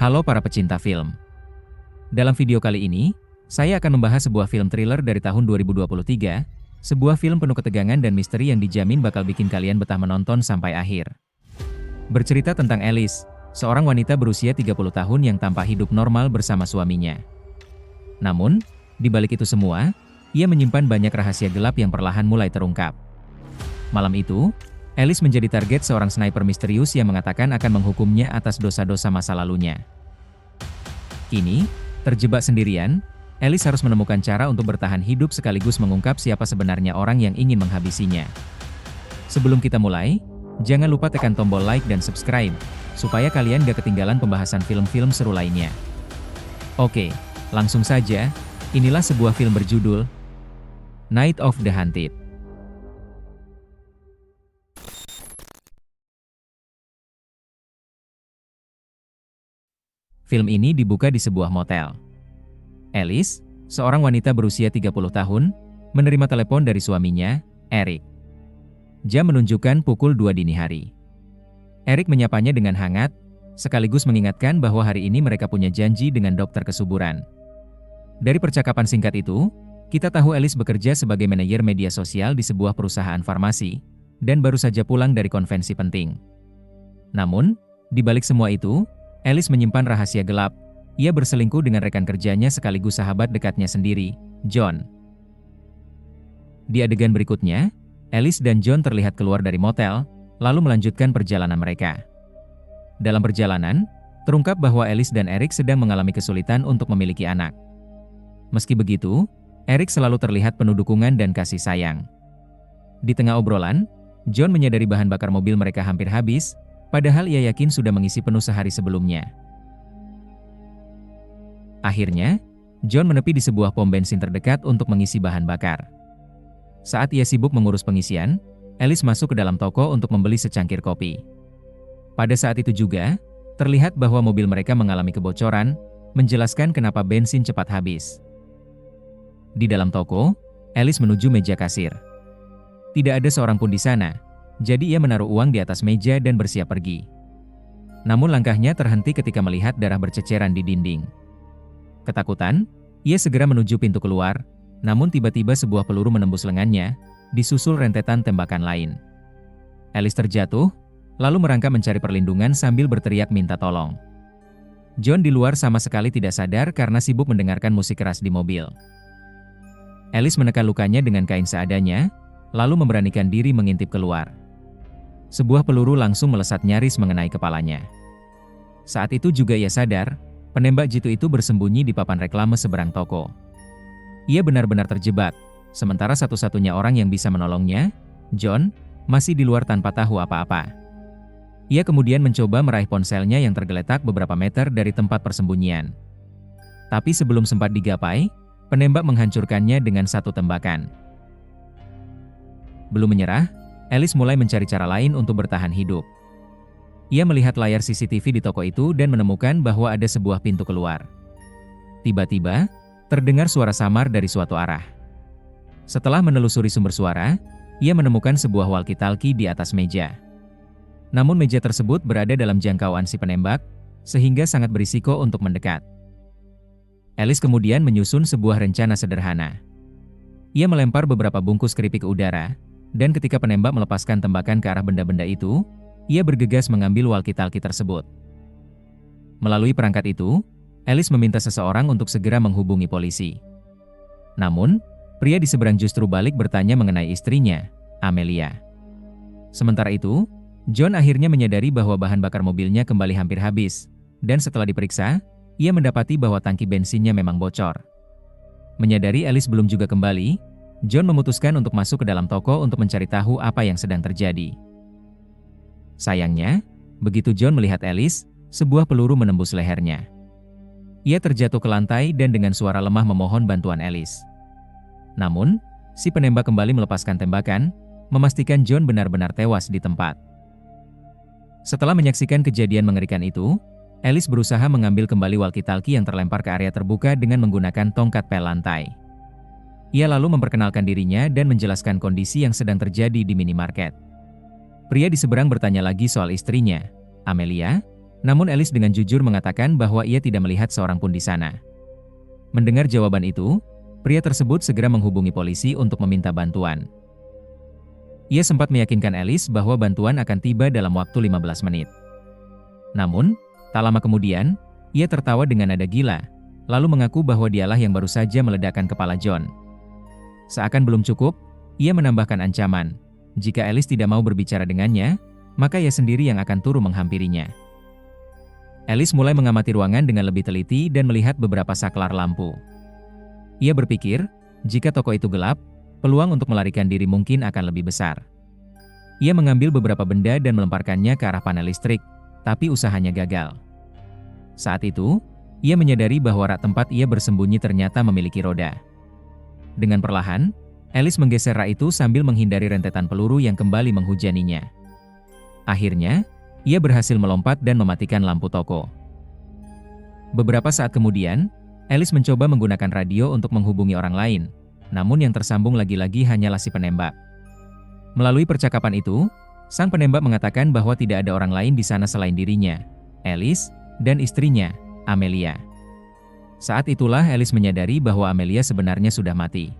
Halo para pecinta film. Dalam video kali ini, saya akan membahas sebuah film thriller dari tahun 2023, sebuah film penuh ketegangan dan misteri yang dijamin bakal bikin kalian betah menonton sampai akhir. Bercerita tentang Alice, seorang wanita berusia 30 tahun yang tampak hidup normal bersama suaminya. Namun, di balik itu semua, ia menyimpan banyak rahasia gelap yang perlahan mulai terungkap. Malam itu, Alice menjadi target seorang sniper misterius yang mengatakan akan menghukumnya atas dosa-dosa masa lalunya. Kini, terjebak sendirian, Alice harus menemukan cara untuk bertahan hidup sekaligus mengungkap siapa sebenarnya orang yang ingin menghabisinya. Sebelum kita mulai, jangan lupa tekan tombol like dan subscribe, supaya kalian gak ketinggalan pembahasan film-film seru lainnya. Oke, langsung saja, inilah sebuah film berjudul Night of the Hunted. Film ini dibuka di sebuah motel. Alice, seorang wanita berusia 30 tahun, menerima telepon dari suaminya, Eric. Jam menunjukkan pukul 2 dini hari. Eric menyapanya dengan hangat, sekaligus mengingatkan bahwa hari ini mereka punya janji dengan dokter kesuburan. Dari percakapan singkat itu, kita tahu Alice bekerja sebagai manajer media sosial di sebuah perusahaan farmasi, dan baru saja pulang dari konvensi penting. Namun, di balik semua itu, Alice menyimpan rahasia gelap. Ia berselingkuh dengan rekan kerjanya sekaligus sahabat dekatnya sendiri, John. Di adegan berikutnya, Alice dan John terlihat keluar dari motel, lalu melanjutkan perjalanan mereka. Dalam perjalanan, terungkap bahwa Alice dan Eric sedang mengalami kesulitan untuk memiliki anak. Meski begitu, Eric selalu terlihat penuh dukungan dan kasih sayang. Di tengah obrolan, John menyadari bahan bakar mobil mereka hampir habis, padahal ia yakin sudah mengisi penuh sehari sebelumnya. Akhirnya, John menepi di sebuah pom bensin terdekat untuk mengisi bahan bakar. Saat ia sibuk mengurus pengisian, Alice masuk ke dalam toko untuk membeli secangkir kopi. Pada saat itu juga, terlihat bahwa mobil mereka mengalami kebocoran, menjelaskan kenapa bensin cepat habis. Di dalam toko, Alice menuju meja kasir. Tidak ada seorang pun di sana. Jadi ia menaruh uang di atas meja dan bersiap pergi. Namun langkahnya terhenti ketika melihat darah berceceran di dinding. Ketakutan, ia segera menuju pintu keluar, namun tiba-tiba sebuah peluru menembus lengannya, disusul rentetan tembakan lain. Alice terjatuh, lalu merangkak mencari perlindungan sambil berteriak minta tolong. John di luar sama sekali tidak sadar karena sibuk mendengarkan musik keras di mobil. Alice menekan lukanya dengan kain seadanya, lalu memberanikan diri mengintip keluar. Sebuah peluru langsung melesat nyaris mengenai kepalanya. Saat itu juga ia sadar, penembak jitu itu bersembunyi di papan reklame seberang toko. Ia benar-benar terjebak, sementara satu-satunya orang yang bisa menolongnya, John, masih di luar tanpa tahu apa-apa. Ia kemudian mencoba meraih ponselnya yang tergeletak beberapa meter dari tempat persembunyian. Tapi sebelum sempat digapai, penembak menghancurkannya dengan satu tembakan. Belum menyerah, Alice mulai mencari cara lain untuk bertahan hidup. Ia melihat layar CCTV di toko itu dan menemukan bahwa ada sebuah pintu keluar. Tiba-tiba, terdengar suara samar dari suatu arah. Setelah menelusuri sumber suara, ia menemukan sebuah walkie-talkie di atas meja. Namun meja tersebut berada dalam jangkauan si penembak, sehingga sangat berisiko untuk mendekat. Alice kemudian menyusun sebuah rencana sederhana. Ia melempar beberapa bungkus keripik ke udara, dan ketika penembak melepaskan tembakan ke arah benda-benda itu, ia bergegas mengambil walkie-talkie tersebut. Melalui perangkat itu, Alice meminta seseorang untuk segera menghubungi polisi. Namun, pria di seberang justru balik bertanya mengenai istrinya, Amelia. Sementara itu, John akhirnya menyadari bahwa bahan bakar mobilnya kembali hampir habis, dan setelah diperiksa, ia mendapati bahwa tangki bensinnya memang bocor. Menyadari Alice belum juga kembali, John memutuskan untuk masuk ke dalam toko untuk mencari tahu apa yang sedang terjadi. Sayangnya, begitu John melihat Alice, sebuah peluru menembus lehernya. Ia terjatuh ke lantai dan dengan suara lemah memohon bantuan Alice. Namun, si penembak kembali melepaskan tembakan, memastikan John benar-benar tewas di tempat. Setelah menyaksikan kejadian mengerikan itu, Alice berusaha mengambil kembali walkie-talkie yang terlempar ke area terbuka dengan menggunakan tongkat pel lantai. Ia lalu memperkenalkan dirinya dan menjelaskan kondisi yang sedang terjadi di minimarket. Pria di seberang bertanya lagi soal istrinya, Amelia, Namun Alice dengan jujur mengatakan bahwa ia tidak melihat seorang pun di sana. Mendengar jawaban itu, pria tersebut segera menghubungi polisi untuk meminta bantuan. Ia sempat meyakinkan Alice bahwa bantuan akan tiba dalam waktu 15 menit. Namun, tak lama kemudian, ia tertawa dengan nada gila, lalu mengaku bahwa dialah yang baru saja meledakkan kepala John. Seakan belum cukup, ia menambahkan ancaman, jika Alice tidak mau berbicara dengannya, maka ia sendiri yang akan turun menghampirinya. Alice mulai mengamati ruangan dengan lebih teliti dan melihat beberapa saklar lampu. Ia berpikir, jika toko itu gelap, peluang untuk melarikan diri mungkin akan lebih besar. Ia mengambil beberapa benda dan melemparkannya ke arah panel listrik, tapi usahanya gagal. Saat itu, ia menyadari bahwa rak tempat ia bersembunyi ternyata memiliki roda. Dengan perlahan, Alice menggeser rak itu sambil menghindari rentetan peluru yang kembali menghujaninya. Akhirnya, ia berhasil melompat dan mematikan lampu toko. Beberapa saat kemudian, Alice mencoba menggunakan radio untuk menghubungi orang lain, namun yang tersambung lagi-lagi hanyalah si penembak. Melalui percakapan itu, sang penembak mengatakan bahwa tidak ada orang lain di sana selain dirinya, Alice, dan istrinya, Amelia. Saat itulah Alice menyadari bahwa Amelia sebenarnya sudah mati.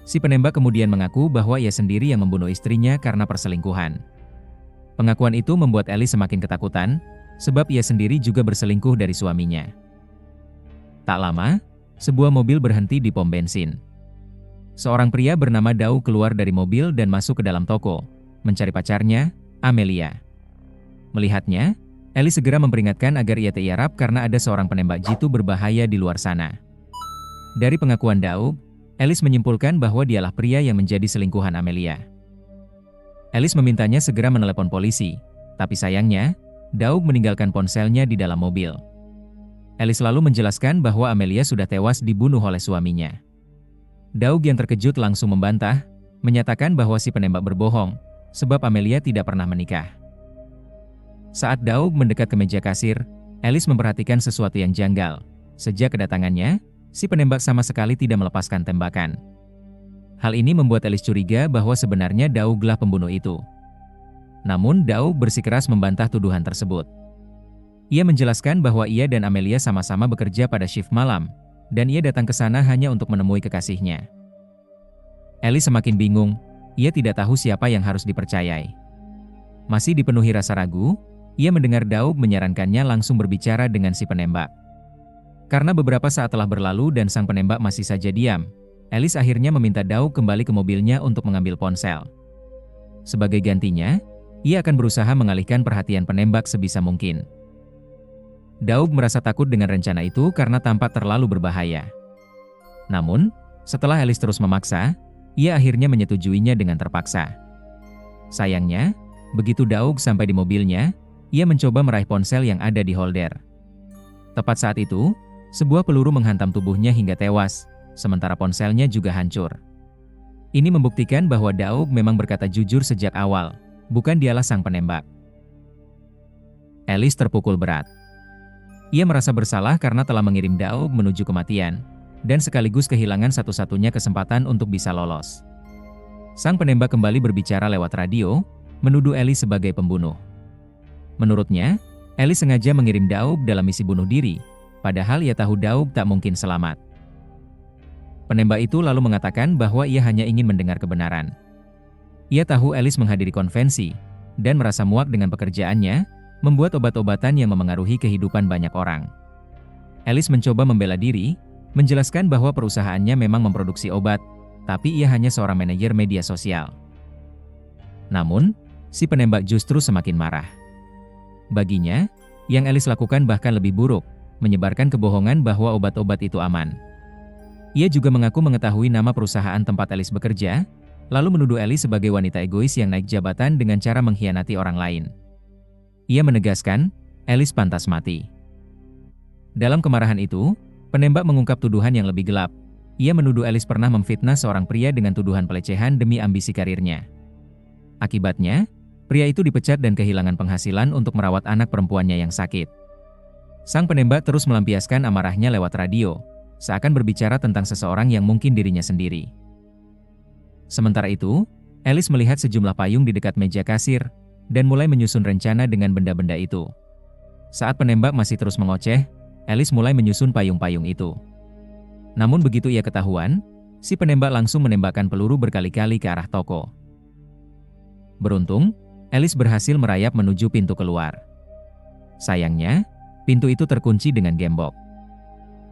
Si penembak kemudian mengaku bahwa ia sendiri yang membunuh istrinya karena perselingkuhan. Pengakuan itu membuat Alice semakin ketakutan, sebab ia sendiri juga berselingkuh dari suaminya. Tak lama, sebuah mobil berhenti di pom bensin. Seorang pria bernama Daug keluar dari mobil dan masuk ke dalam toko, mencari pacarnya, Amelia. Melihatnya, Alice segera memperingatkan agar ia tiarap karena ada seorang penembak jitu berbahaya di luar sana. Dari pengakuan Daug, Alice menyimpulkan bahwa dialah pria yang menjadi selingkuhan Amelia. Alice memintanya segera menelepon polisi, tapi sayangnya, Daug meninggalkan ponselnya di dalam mobil. Alice lalu menjelaskan bahwa Amelia sudah tewas dibunuh oleh suaminya. Daug yang terkejut langsung membantah, menyatakan bahwa si penembak berbohong, sebab Amelia tidak pernah menikah. Saat Daug mendekat ke meja kasir, Alice memperhatikan sesuatu yang janggal. Sejak kedatangannya, si penembak sama sekali tidak melepaskan tembakan. Hal ini membuat Alice curiga bahwa sebenarnya Dauglah pembunuh itu. Namun Daug bersikeras membantah tuduhan tersebut. Ia menjelaskan bahwa ia dan Amelia sama-sama bekerja pada shift malam, dan ia datang ke sana hanya untuk menemui kekasihnya. Alice semakin bingung, ia tidak tahu siapa yang harus dipercayai. Masih dipenuhi rasa ragu, ia mendengar Daug menyarankannya langsung berbicara dengan si penembak. Karena beberapa saat telah berlalu dan sang penembak masih saja diam, Alice akhirnya meminta Daug kembali ke mobilnya untuk mengambil ponsel. Sebagai gantinya, ia akan berusaha mengalihkan perhatian penembak sebisa mungkin. Daug merasa takut dengan rencana itu karena tampak terlalu berbahaya. Namun, setelah Alice terus memaksa, ia akhirnya menyetujuinya dengan terpaksa. Sayangnya, begitu Daug sampai di mobilnya, ia mencoba meraih ponsel yang ada di holder. Tepat saat itu, sebuah peluru menghantam tubuhnya hingga tewas, sementara ponselnya juga hancur. Ini membuktikan bahwa Daug memang berkata jujur sejak awal, bukan dialah sang penembak. Alice terpukul berat. Ia merasa bersalah karena telah mengirim Daug menuju kematian, dan sekaligus kehilangan satu-satunya kesempatan untuk bisa lolos. Sang penembak kembali berbicara lewat radio, menuduh Alice sebagai pembunuh. Menurutnya, Alice sengaja mengirim Daug dalam misi bunuh diri, padahal ia tahu Daug tak mungkin selamat. Penembak itu lalu mengatakan bahwa ia hanya ingin mendengar kebenaran. Ia tahu Alice menghadiri konvensi, dan merasa muak dengan pekerjaannya, membuat obat-obatan yang memengaruhi kehidupan banyak orang. Alice mencoba membela diri, menjelaskan bahwa perusahaannya memang memproduksi obat, tapi ia hanya seorang manajer media sosial. Namun, si penembak justru semakin marah. Baginya, yang Alice lakukan bahkan lebih buruk, menyebarkan kebohongan bahwa obat-obat itu aman. Ia juga mengaku mengetahui nama perusahaan tempat Alice bekerja, lalu menuduh Alice sebagai wanita egois yang naik jabatan dengan cara mengkhianati orang lain. Ia menegaskan, Alice pantas mati. Dalam kemarahan itu, penembak mengungkap tuduhan yang lebih gelap. Ia menuduh Alice pernah memfitnah seorang pria dengan tuduhan pelecehan demi ambisi karirnya. Akibatnya, pria itu dipecat dan kehilangan penghasilan untuk merawat anak perempuannya yang sakit. Sang penembak terus melampiaskan amarahnya lewat radio, seakan berbicara tentang seseorang yang mungkin dirinya sendiri. Sementara itu, Alice melihat sejumlah payung di dekat meja kasir, dan mulai menyusun rencana dengan benda-benda itu. Saat penembak masih terus mengoceh, Alice mulai menyusun payung-payung itu. Namun begitu ia ketahuan, si penembak langsung menembakkan peluru berkali-kali ke arah toko. Beruntung, Alice berhasil merayap menuju pintu keluar. Sayangnya, pintu itu terkunci dengan gembok.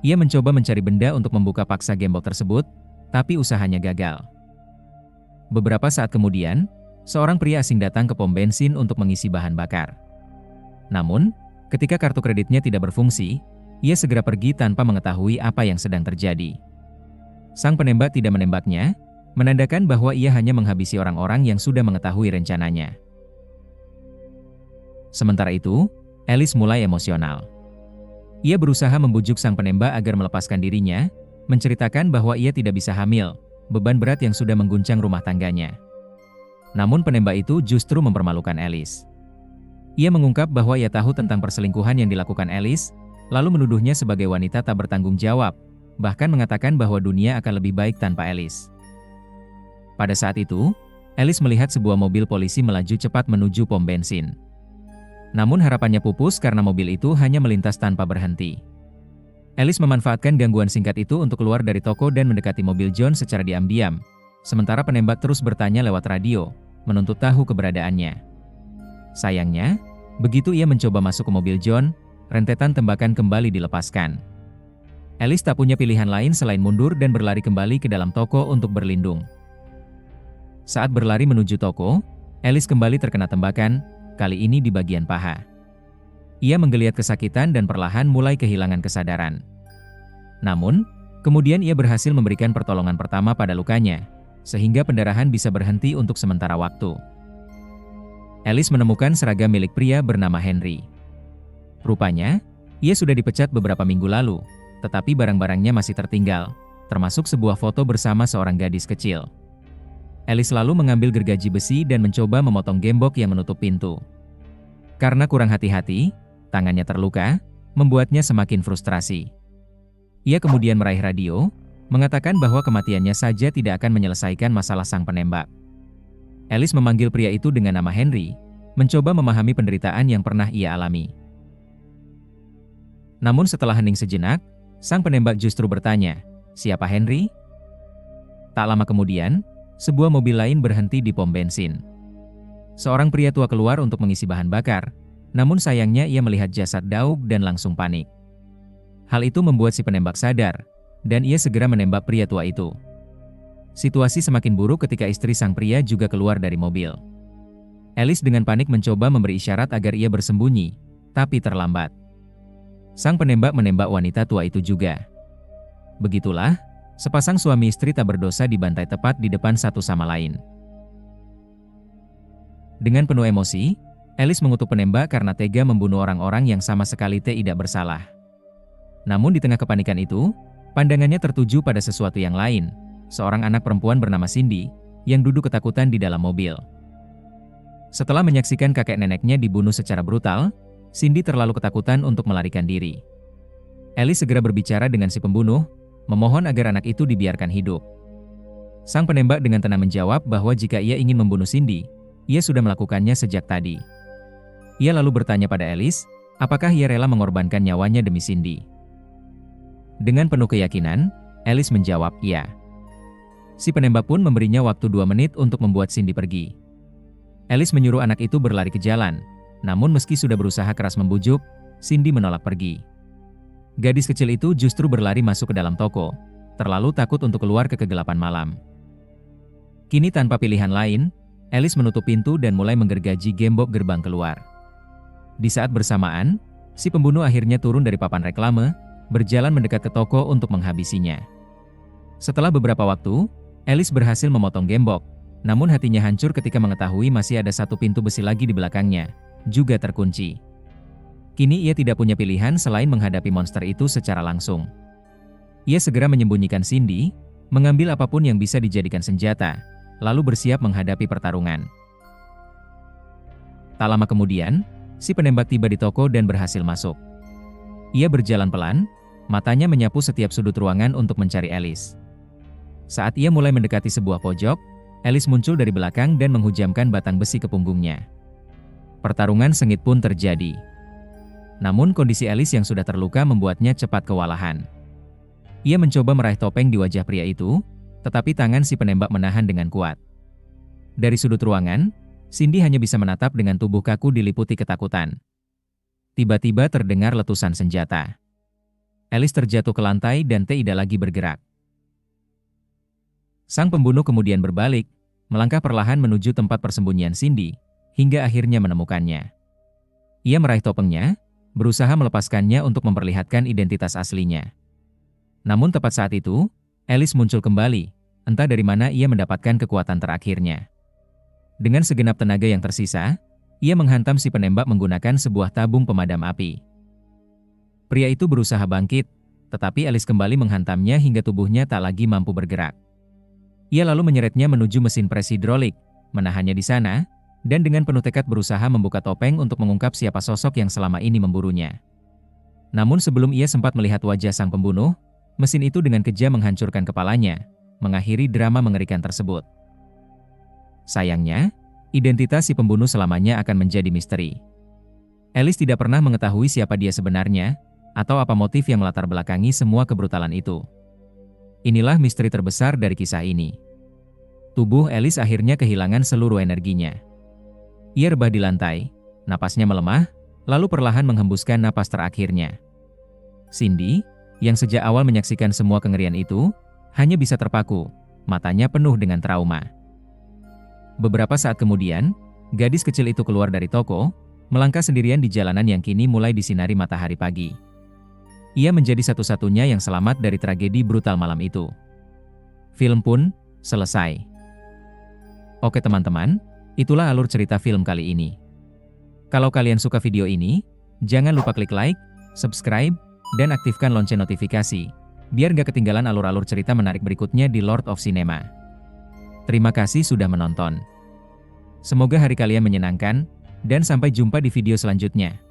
Ia mencoba mencari benda untuk membuka paksa gembok tersebut, tapi usahanya gagal. Beberapa saat kemudian, seorang pria asing datang ke pom bensin untuk mengisi bahan bakar. Namun, ketika kartu kreditnya tidak berfungsi, ia segera pergi tanpa mengetahui apa yang sedang terjadi. Sang penembak tidak menembaknya, menandakan bahwa ia hanya menghabisi orang-orang yang sudah mengetahui rencananya. Sementara itu, Alice mulai emosional. Ia berusaha membujuk sang penembak agar melepaskan dirinya, menceritakan bahwa ia tidak bisa hamil, beban berat yang sudah mengguncang rumah tangganya. Namun penembak itu justru mempermalukan Alice. Ia mengungkap bahwa ia tahu tentang perselingkuhan yang dilakukan Alice, lalu menuduhnya sebagai wanita tak bertanggung jawab, bahkan mengatakan bahwa dunia akan lebih baik tanpa Alice. Pada saat itu, Alice melihat sebuah mobil polisi melaju cepat menuju pom bensin. Namun harapannya pupus karena mobil itu hanya melintas tanpa berhenti. Alice memanfaatkan gangguan singkat itu untuk keluar dari toko dan mendekati mobil John secara diam-diam, sementara penembak terus bertanya lewat radio, menuntut tahu keberadaannya. Sayangnya, begitu ia mencoba masuk ke mobil John, rentetan tembakan kembali dilepaskan. Alice tak punya pilihan lain selain mundur dan berlari kembali ke dalam toko untuk berlindung. Saat berlari menuju toko, Alice kembali terkena tembakan, kali ini di bagian paha. Ia menggeliat kesakitan dan perlahan mulai kehilangan kesadaran. Namun, kemudian ia berhasil memberikan pertolongan pertama pada lukanya, sehingga pendarahan bisa berhenti untuk sementara waktu. Alice menemukan seragam milik pria bernama Henry. Rupanya, ia sudah dipecat beberapa minggu lalu, tetapi barang-barangnya masih tertinggal, termasuk sebuah foto bersama seorang gadis kecil. Alice lalu mengambil gergaji besi dan mencoba memotong gembok yang menutup pintu. Karena kurang hati-hati, tangannya terluka, membuatnya semakin frustrasi. Ia kemudian meraih radio, mengatakan bahwa kematiannya saja tidak akan menyelesaikan masalah sang penembak. Alice memanggil pria itu dengan nama Henry, mencoba memahami penderitaan yang pernah ia alami. Namun setelah hening sejenak, sang penembak justru bertanya, "Siapa Henry?" Tak lama kemudian, sebuah mobil lain berhenti di pom bensin. Seorang pria tua keluar untuk mengisi bahan bakar, namun sayangnya ia melihat jasad Daug dan langsung panik. Hal itu membuat si penembak sadar, dan ia segera menembak pria tua itu. Situasi semakin buruk ketika istri sang pria juga keluar dari mobil. Alice dengan panik mencoba memberi isyarat agar ia bersembunyi, tapi terlambat. Sang penembak menembak wanita tua itu juga. Begitulah, sepasang suami istri tak berdosa dibantai tepat di depan satu sama lain. Dengan penuh emosi, Alice mengutuk penembak karena tega membunuh orang-orang yang sama sekali tidak bersalah. Namun di tengah kepanikan itu, pandangannya tertuju pada sesuatu yang lain, seorang anak perempuan bernama Cindy, yang duduk ketakutan di dalam mobil. Setelah menyaksikan kakek neneknya dibunuh secara brutal, Cindy terlalu ketakutan untuk melarikan diri. Alice segera berbicara dengan si pembunuh, memohon agar anak itu dibiarkan hidup. Sang penembak dengan tenang menjawab bahwa jika ia ingin membunuh Cindy, ia sudah melakukannya sejak tadi. Ia lalu bertanya pada Alice, apakah ia rela mengorbankan nyawanya demi Cindy. Dengan penuh keyakinan, Alice menjawab iya. Si penembak pun memberinya waktu 2 menit untuk membuat Cindy pergi. Alice menyuruh anak itu berlari ke jalan, namun meski sudah berusaha keras membujuk, Cindy menolak pergi. Gadis kecil itu justru berlari masuk ke dalam toko, terlalu takut untuk keluar ke kegelapan malam. Kini tanpa pilihan lain, Alice menutup pintu dan mulai menggergaji gembok gerbang keluar. Di saat bersamaan, si pembunuh akhirnya turun dari papan reklame, berjalan mendekat ke toko untuk menghabisinya. Setelah beberapa waktu, Alice berhasil memotong gembok, namun hatinya hancur ketika mengetahui masih ada satu pintu besi lagi di belakangnya, juga terkunci. Kini ia tidak punya pilihan selain menghadapi monster itu secara langsung. Ia segera menyembunyikan Cindy, mengambil apapun yang bisa dijadikan senjata, lalu bersiap menghadapi pertarungan. Tak lama kemudian, si penembak tiba di toko dan berhasil masuk. Ia berjalan pelan, matanya menyapu setiap sudut ruangan untuk mencari Alice. Saat ia mulai mendekati sebuah pojok, Alice muncul dari belakang dan menghujamkan batang besi ke punggungnya. Pertarungan sengit pun terjadi. Namun kondisi Alice yang sudah terluka membuatnya cepat kewalahan. Ia mencoba meraih topeng di wajah pria itu, tetapi tangan si penembak menahan dengan kuat. Dari sudut ruangan, Cindy hanya bisa menatap dengan tubuh kaku diliputi ketakutan. Tiba-tiba terdengar letusan senjata. Alice terjatuh ke lantai dan tidak lagi bergerak. Sang pembunuh kemudian berbalik, melangkah perlahan menuju tempat persembunyian Cindy, hingga akhirnya menemukannya. Ia meraih topengnya, berusaha melepaskannya untuk memperlihatkan identitas aslinya. Namun tepat saat itu, Alice muncul kembali, entah dari mana ia mendapatkan kekuatan terakhirnya. Dengan segenap tenaga yang tersisa, ia menghantam si penembak menggunakan sebuah tabung pemadam api. Pria itu berusaha bangkit, tetapi Alice kembali menghantamnya hingga tubuhnya tak lagi mampu bergerak. Ia lalu menyeretnya menuju mesin pres hidrolik, menahannya di sana, dan dengan penuh tekad berusaha membuka topeng untuk mengungkap siapa sosok yang selama ini memburunya. Namun sebelum ia sempat melihat wajah sang pembunuh, mesin itu dengan kejam menghancurkan kepalanya, mengakhiri drama mengerikan tersebut. Sayangnya, identitas si pembunuh selamanya akan menjadi misteri. Alice tidak pernah mengetahui siapa dia sebenarnya, atau apa motif yang melatar belakangi semua kebrutalan itu. Inilah misteri terbesar dari kisah ini. Tubuh Alice akhirnya kehilangan seluruh energinya. Ia rebah di lantai, napasnya melemah, lalu perlahan menghembuskan napas terakhirnya. Cindy, yang sejak awal menyaksikan semua kengerian itu, hanya bisa terpaku, matanya penuh dengan trauma. Beberapa saat kemudian, gadis kecil itu keluar dari toko, melangkah sendirian di jalanan yang kini mulai disinari matahari pagi. Ia menjadi satu-satunya yang selamat dari tragedi brutal malam itu. Film pun selesai. Oke teman-teman, itulah alur cerita film kali ini. Kalau kalian suka video ini, jangan lupa klik like, subscribe, dan aktifkan lonceng notifikasi, biar gak ketinggalan alur-alur cerita menarik berikutnya di Lord of Cinema. Terima kasih sudah menonton. Semoga hari kalian menyenangkan, dan sampai jumpa di video selanjutnya.